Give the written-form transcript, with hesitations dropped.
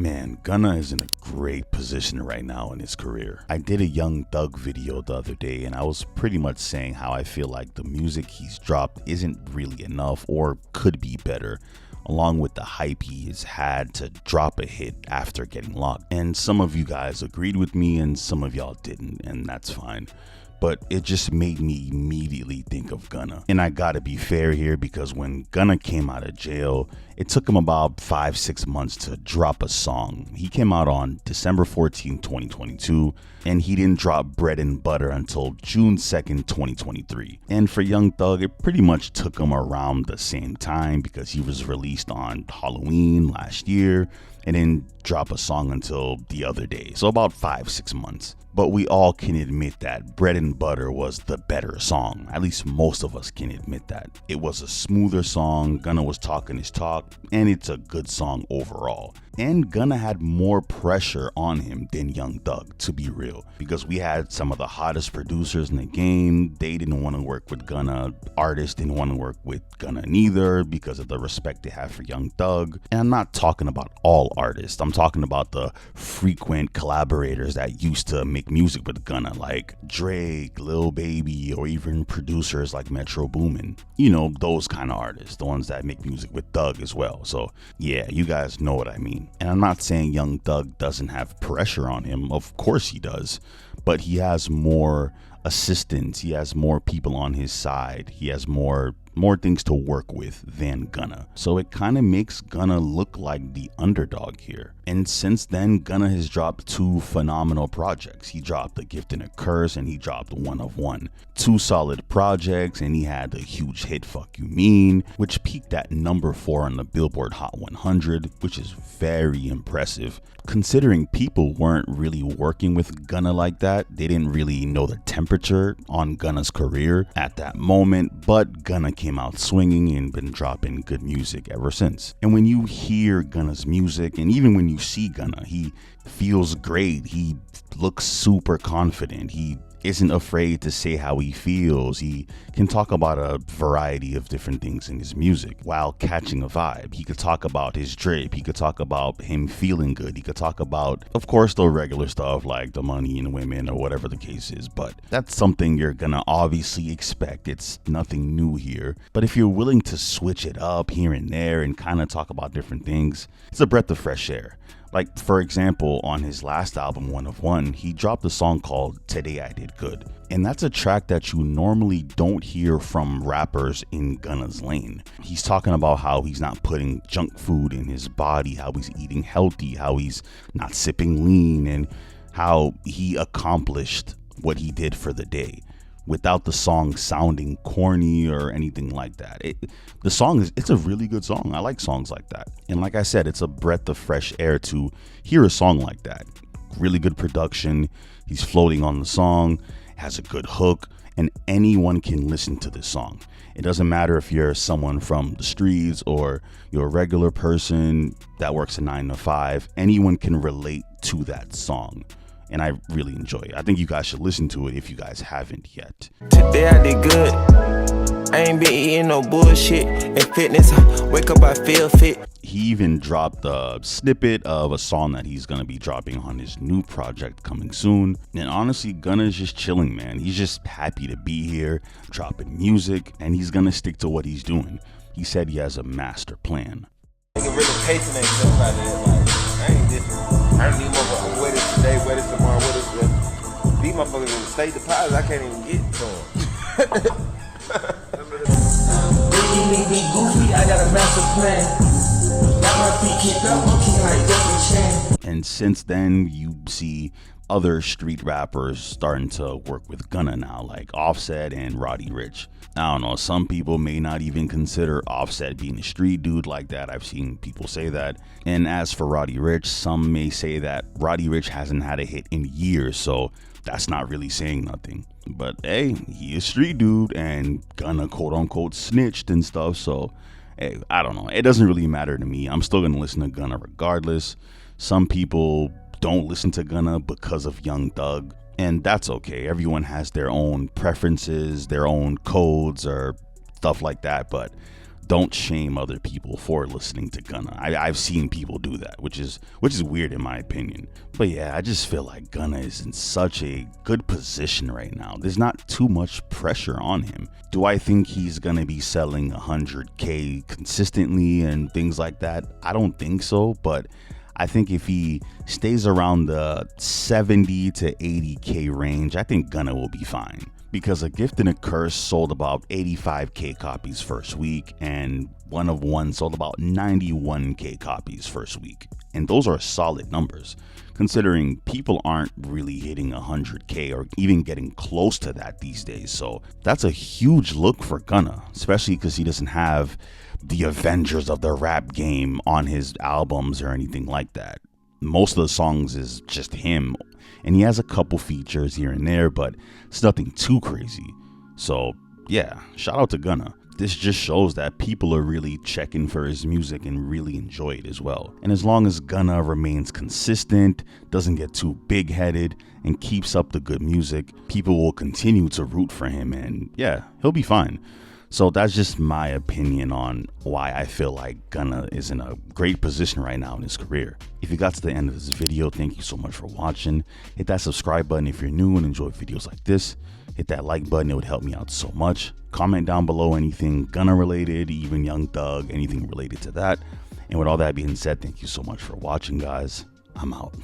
Man, Gunna is in a great position right now in his career. I did a Young Thug video the other day and I was pretty much saying how I feel like the music he's dropped isn't really enough or could be better, along with the hype he has had to drop a hit after getting locked. And some of you guys agreed with me and some of y'all didn't, and that's fine. But it just made me immediately think of Gunna. And I gotta be fair here, because when Gunna came out of jail, it took him about 5-6 months to drop a song. He came out on December 14, 2022, and he didn't drop Bread and Butter until June 2nd, 2023. And for Young Thug, it pretty much took him around the same time, because he was released on Halloween last year and didn't drop a song until the other day. So about 5-6 months. But we all can admit that Bread and Butter was the better song. At least most of us can admit that. It was a smoother song, Gunna was talking his talk, and it's a good song overall. And Gunna had more pressure on him than Young Thug, to be real, because we had some of the hottest producers in the game. They didn't want to work with Gunna. Artists didn't want to work with Gunna neither because of the respect they have for Young Thug. And I'm not talking about all artists. I'm talking about the frequent collaborators that used to make music with Gunna, like Drake, Lil Baby, or even producers like Metro Boomin. You know, those kind of artists, the ones that make music with Thug as well. So yeah, you guys know what I mean. And I'm not saying Young Thug doesn't have pressure on him. Of course he does. But he has more assistants. He has more people on his side. He has more things to work with than Gunna. So it kind of makes Gunna look like the underdog here. And since then, Gunna has dropped 2 phenomenal projects. He dropped A Gift and a Curse, and he dropped One of One. 2 solid projects, and he had the huge hit Fuck You Mean, which peaked at number 4 on the Billboard Hot 100, which is very impressive. Considering people weren't really working with Gunna like that, they didn't really know the temperature on Gunna's career at that moment, but Gunna came out swinging and been dropping good music ever since. And when you hear Gunna's music, and even when you see Gunna, he feels great. He looks super confident. He isn't afraid to say how he feels. He can talk about a variety of different things in his music while catching a vibe. He could talk about his drip. He could talk about him feeling good. He could talk about, of course, the regular stuff like the money and women or whatever the case is, but that's something you're gonna obviously expect. It's nothing new here. But if you're willing to switch it up here and there and kind of talk about different things, it's a breath of fresh air. Like, for example, on his last album, One of One, he dropped a song called Today I Did Good. And that's a track that you normally don't hear from rappers in Gunna's lane. He's talking about how he's not putting junk food in his body, how he's eating healthy, how he's not sipping lean, and how he accomplished what he did for the day, without the song sounding corny or anything like that. The song it's a really good song. I like songs like that. And like I said, it's a breath of fresh air to hear a song like that. Really good production. He's floating on the song, has a good hook, and anyone can listen to this song. It doesn't matter if you're someone from the streets or you're a regular person that works a 9 to 5. Anyone can relate to that song. And I really enjoy it. I think you guys should listen to it if you guys haven't yet. Today I did good. I ain't been eating no bullshit. In fitness, wake up, I feel fit. He even dropped a snippet of a song that he's gonna be dropping on his new project coming soon. And honestly, Gunna is just chilling, man. He's just happy to be here, dropping music, and he's gonna stick to what he's doing. He said he has a master plan. Nigga really pacing themselves out of that. Like, I ain't different. I don't need motherfuckers wear this today, wear this tomorrow, wear this today. These motherfuckers in state deposits, I can't even get to them. I got a master plan. Got my feet kicked up, I'm kicking like Jeffrey Chan. And since then, you see other street rappers starting to work with Gunna now, like Offset and Roddy Ricch. I don't know, some people may not even consider Offset being a street dude like that. I've seen people say that. And as for Roddy Ricch, some may say that Roddy Ricch hasn't had a hit in years, so that's not really saying nothing. But hey, he is street dude, and Gunna quote unquote snitched and stuff, so hey, I don't know. It doesn't really matter to me. I'm still gonna listen to Gunna regardless. Some people don't listen to Gunna because of Young Thug, and that's okay. Everyone has their own preferences, their own codes or stuff like that, but don't shame other people for listening to Gunna. I've seen people do that, which is weird in my opinion. But yeah, I just feel like Gunna is in such a good position right now. There's not too much pressure on him. Do I think he's gonna be selling 100K consistently and things like that? I don't think so, but I think if he stays around the 70 to 80K range, I think Gunna will be fine. Because A Gift and a Curse sold about 85K copies first week, and One of One sold about 91K copies first week. And those are solid numbers, considering people aren't really hitting 100K or even getting close to that these days. So that's a huge look for Gunna, especially because he doesn't have the Avengers of the rap game on his albums or anything like that. Most of the songs is just him, and he has a couple features here and there, but it's nothing too crazy. So yeah, shout out to Gunna. This just shows that people are really checking for his music and really enjoy it as well. And as long as Gunna remains consistent, doesn't get too big-headed, and keeps up the good music, people will continue to root for him, and yeah, he'll be fine. So that's just my opinion on why I feel like Gunna is in a great position right now in his career. If you got to the end of this video, thank you so much for watching. Hit that subscribe button if you're new and enjoy videos like this. Hit that like button, it would help me out so much. Comment down below anything Gunna related, even Young Thug, anything related to that. And with all that being said, thank you so much for watching, guys. I'm out.